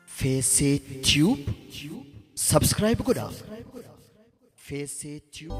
Fese tube subscribe goda. Fese tube.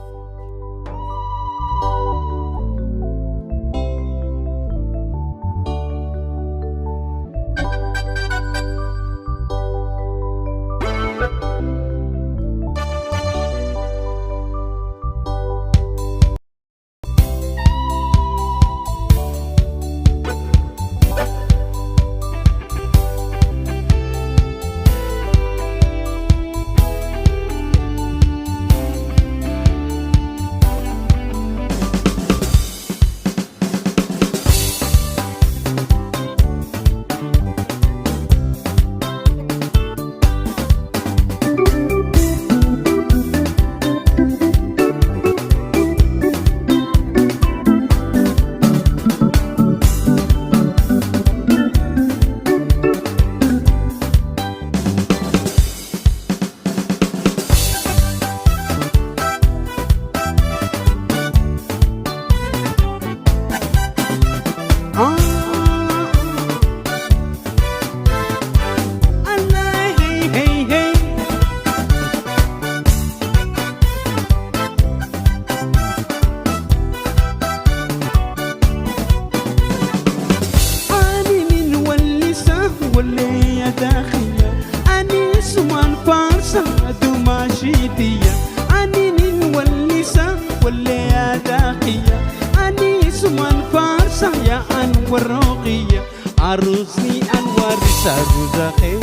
عروسني أنوار سارزاخي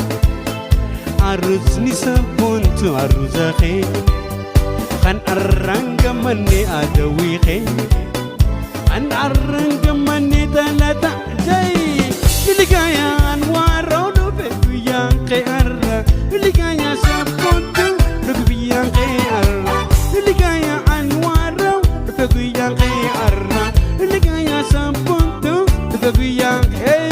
عروسني سبونت عروساخي خان أرنج مني أدويخي خان أرنج مني تلاتا جاي اللي جايا أنوار رونو بيان خير اللي جايا سبونت ركبيان خير اللي جايا أنوار رونو بيان خير اللي جايا سبونت ركبيان خير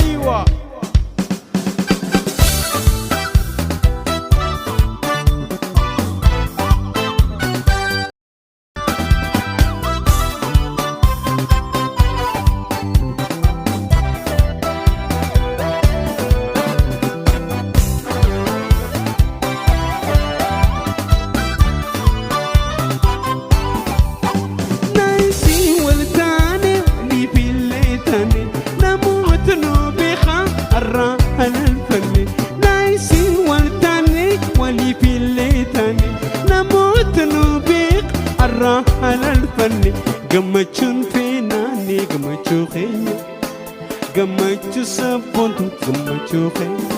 على الفن قمتشون فيناني قمتشو خيني قمتشو سبونتو قمتشو خيني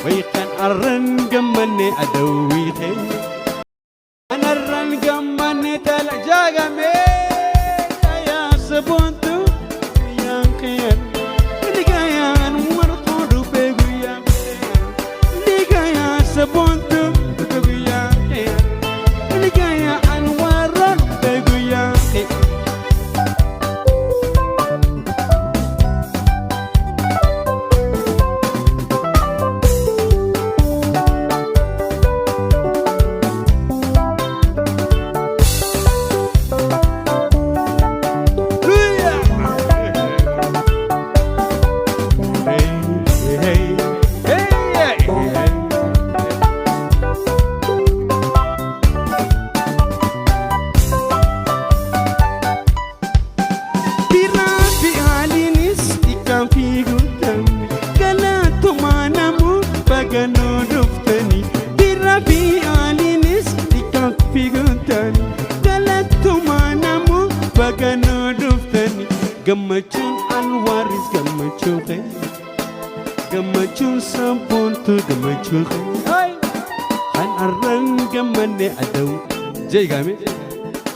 ويقان أرن قمني أدوي خيني أنا أرن قمني تلجا قمي يا سبونتو يا خير اللي قايا نمر قولو بيقو يا خير اللي قايا سبونتو بيقو يا خير اللي قايا قمتشون الوارث قمتشو خير قمتشون سبونتو قمتشو خير خان أرن قمني أدو جاي قامي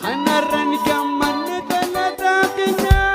خان أرن قمني تلاتا قنا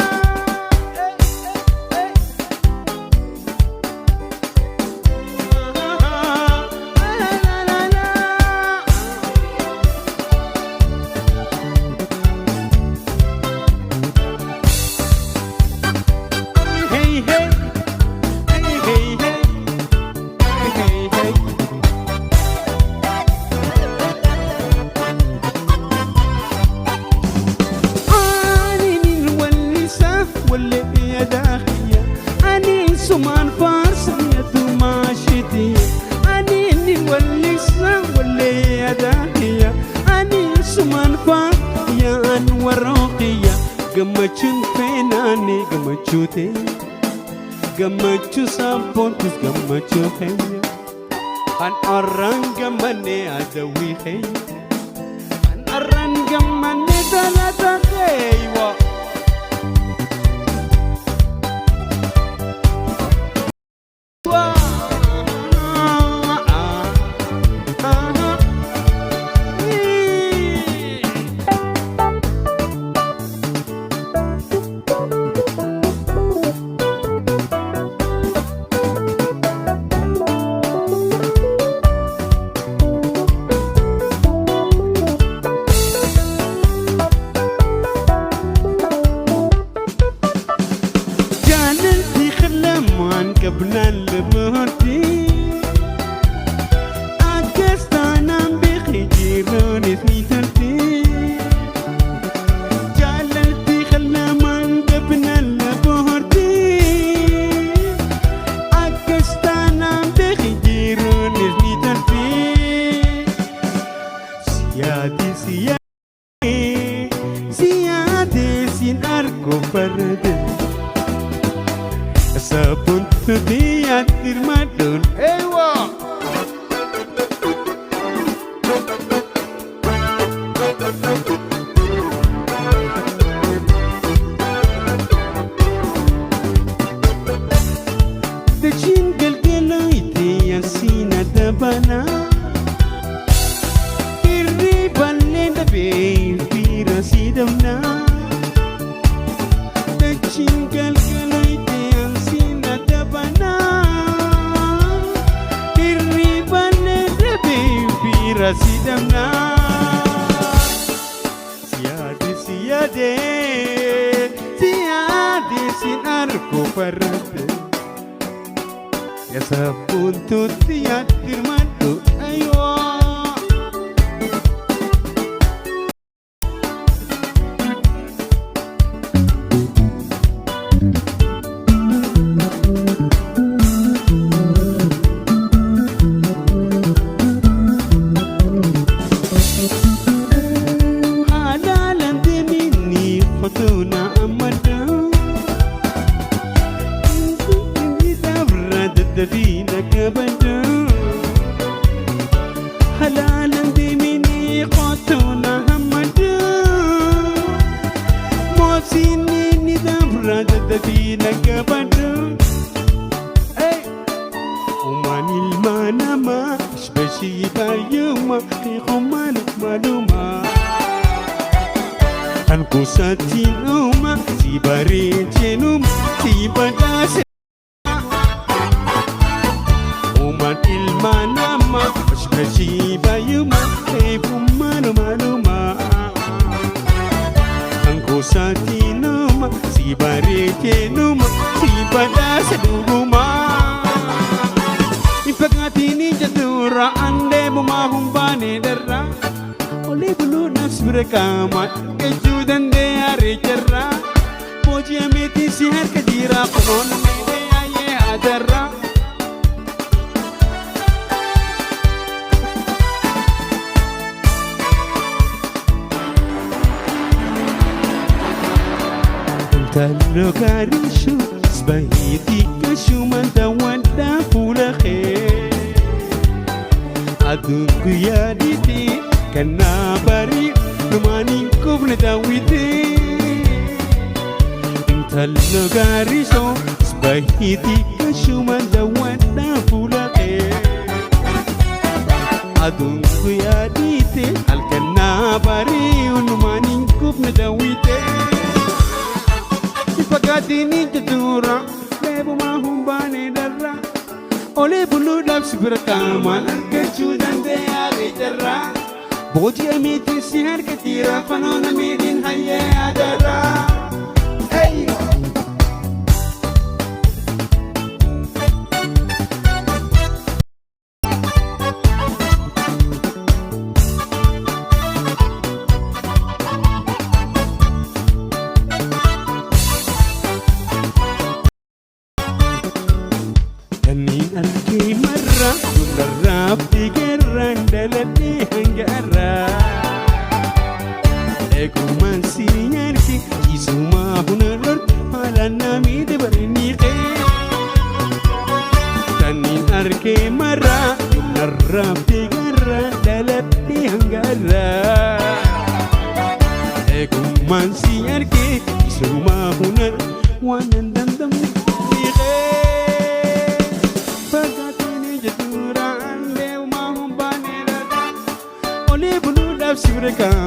واللي يا داخية أني sumaan faarsiyatu maashiti ani inni wallisa wallee adaatiya ani sumaan faayaan warooqiya gammachuun feenaani gammachuute gammachuu saaphoontus gammachuu keenya kan arraan gammanne adawwii keenya kan arraan gammanne galata keeywa قبلنا المهدي أكستانا بخجيرون اسمي ترتي جلالتي خلنا من قبلنا المهدي أكستانا بخجيرون اسمي ترتي سيادي سيادي سيادي سيناركو فردي Sabun tudiat dirmadun ewa Dajin galgalaiti asina dabana Irri balle dabe pira sidamna Dajin galgalaiti Rasidamna Siade siade Siade sinarko parate Ya sabuntu tiat firmantu ayo دفينا كبدا حلالا دمني قطونا همدا موسيني ندبرا دفينا كبدا اي وماني المانما شبشي بايوما خيخو معلومة أنكو ساتينوما سيباريتينوما سيباداسي Umat ilmanama Shkashi bayuma Eipumano maluma Angko satinuma Sibarekenuma Sibadasa duguma Ipaghatini jatura Ande bumahumbane darra Ole bulu nafs berekamat Kejudan de are jarra Poji ameti sihar kadira Konon mede aye adarra Talo karisho Sbahiti kashu manta wanda pula khe Adungu yaditi Kanabari Numani kubne dawiti Talo karisho Sbahiti kashu manta wanda pula khe Adungu yaditi Alkanabari Numani kubne dawiti Pagkatini jatura Lebo mahumbane darra Ole bulu labs berkaman Kejudan de ari jarra Boji amiti sihar ketira Panona midin haye adara Hey waan hin dandamne dhiiqee fakkaatanii jedhuuraan deemumaa hin baane dhala olii buluudhaaf si bira kaa'ama.